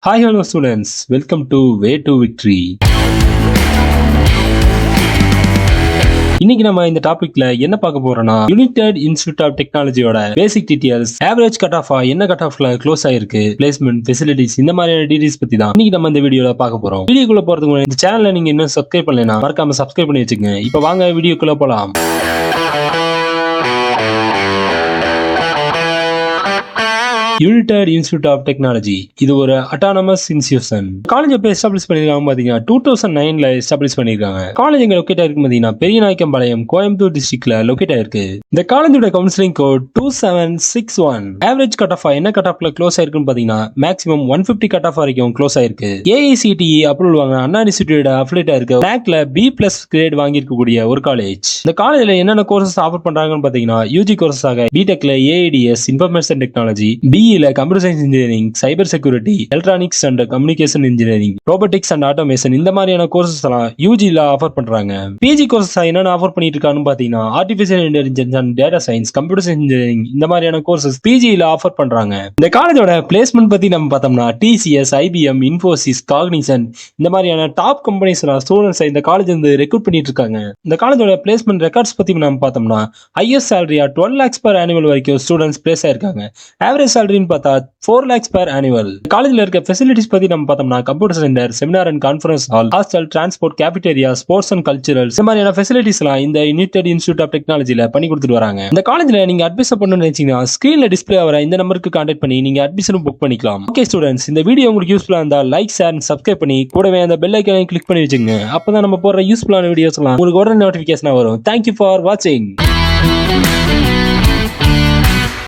Hi, hello students. Welcome to Way to Victory. இன்னைக்கு நம்ம இந்த டாபிக்ல என்ன பார்க்க போறோம்னா யுனைடெட் இன்ஸ்டிடியூட் ஆஃப் டெக்னாலஜியோட basic details, average cut off என்ன கட் ஆஃப்ல க்ளோஸ் ஆயிருக்கு, பிளேஸ்மெண்ட், ஃபெசிலிட்டிஸ் இந்த மாதிரியான டீடைல்ஸ் பத்தி தான் இன்னைக்கு நம்ம இந்த வீடியோல பார்க்க போறோம். வீடியோக்குள்ள போறதுக்கு முன்னாடி இந்த சேனலை நீங்க இன்னும் சப்ஸ்கிரைப் பண்ணலைனா மறக்காம சப்ஸ்கிரைப் பண்ணி வச்சுக்கங்க. இப்போ வாங்க வீடியோக்குள்ள போலாம். யுனைடெட் இன்ஸ்டிடியூட் ஆஃப் டெக்னாலஜி இது ஒரு அட்டானமஸ் இன்ஸ்டிடியூஷன். காலேஜ் எப்போ எஸ்டாப்ளிஷ் பண்ணிருக்காங்க பாத்தீங்கன்னா 2009ல எஸ்டாப்ளிஷ் பண்ணிருக்காங்க. காலேஜ் எங்க லொகேட் ஆயிருக்கு பாத்தீங்கன்னா பெரியநாயக்கம்பாளையம், கோயம்புத்தூர் டிஸ்ட்ரிக்ட்ல லொகேட் ஆயிருக்கு. இந்த காலேஜோட counselling code 2761. Average cut off என்ன கட் ஆஃப்ல க்ளோஸ் ஆயிருக்குன்னு பாத்தீங்கன்னா மேக்ஸிமம் 150 கட் ஆஃப் வரைக்கும் க்ளோஸ் ஆயிருக்கு. AICTE அப்ரூவல் வாங்க அண்ணா இன்ஸ்டிடியூட் அஃபிலியேட் ஆயிருக்கு. பேக்ல B+ கிரேட் வாங்கி இருக்கக்கூடிய ஒரு காலேஜ். இந்த காலேஜ்ல என்னென்ன கோர்சஸ் ஆஃபர் பண்றாங்கன்னு பாத்தீங்கன்னா யூஜி கோர்ஸாக பிடெக்ல AIDS information technology, BE computer science engineering, cyber security, electronics and communication engineering, robotics and automation இந்த மாதிரியான கோர்சஸ் எல்லாம் யூஜில ஆஃபர் பண்றாங்க. பிஜி கோர்சஸ் என்னென்ன ஆஃபர் பண்ணிட்டு இருக்கான்னு பாத்தீங்கன்னா artificial intelligence and data science, computer science engineering இந்த மாதிரியான கோர்சஸ் பிஜில ஆஃபர் பண்றாங்க. இந்த காலேஜோட பிளேஸ்மெண்ட் பத்தி நம்ம பார்த்தோம்னா TCS, IBM, Infosys, Cognizant இந்த மாதிரியான டாப் கம்பெனிஸ் ஸ்டூடெண்ட்ஸ் இந்த காலேஜ் வந்து ரெக்ரூட் பண்ணிட்டு இருக்காங்க. இந்த காலேஜோட பிளேஸ்மெண்ட் ரெக்கார்ட்ஸ் பத்தி நம்ம பார்த்தோம்னா ஹையஸ்ட் சேலரியா 12 lakhs per annual வரைக்கும் ஸ்டூடெண்ட்ஸ் பிளேஸ் ஆயிருக்காங்க. ஆவரேஜ் சேலரி பார்த்தா 4 lakhs per annual. காலேஜ்ல இருக்க ஃபெசிலிட்டிஸ் பத்தி நம்ம பார்த்தோம்னா computer centre, seminar and conference hall, hostel, transport, cafeteria, sports and culturals இந்த மாதிரியான ஃபெசிலிட்டிஸ் எல்லாம் இந்த யுனைடெட் இன்ஸ்டிடியூட் ஆஃப் டெக்னாலஜில பண்ணி கொடுத்துட்டு வராங்க. இந்த காலேஜ்ல நீங்க அட்மிஷன் பண்ணணும்னு நினைச்சீங்கன்னா ஸ்கிரீன்ல டிஸ்பிளே ஆகிற இந்த நம்பருக்கு கான்டாக்ட் பண்ணி நீங்க அட்மிஷன் புக் பண்ணிக்கலாம். ஓகே ஸ்டூடெண்ட்ஸ், இந்த வீடியோ உங்களுக்கு யூஸ்ஃபுல்லா இருந்தா லைக், ஷேர் அண்ட் சப்ஸ்கிரைப் பண்ணி கூடவே அந்த பெல் ஐகானை கிளிக் பண்ணி வச்சுங்க. அப்பதான் நம்ம போடுற யூஸ்ஃபுல்லான வீடியோஸ் எல்லாம் உங்களுக்கு உடனே நோட்டிபிகேஷன் வரும். Thank you for watching.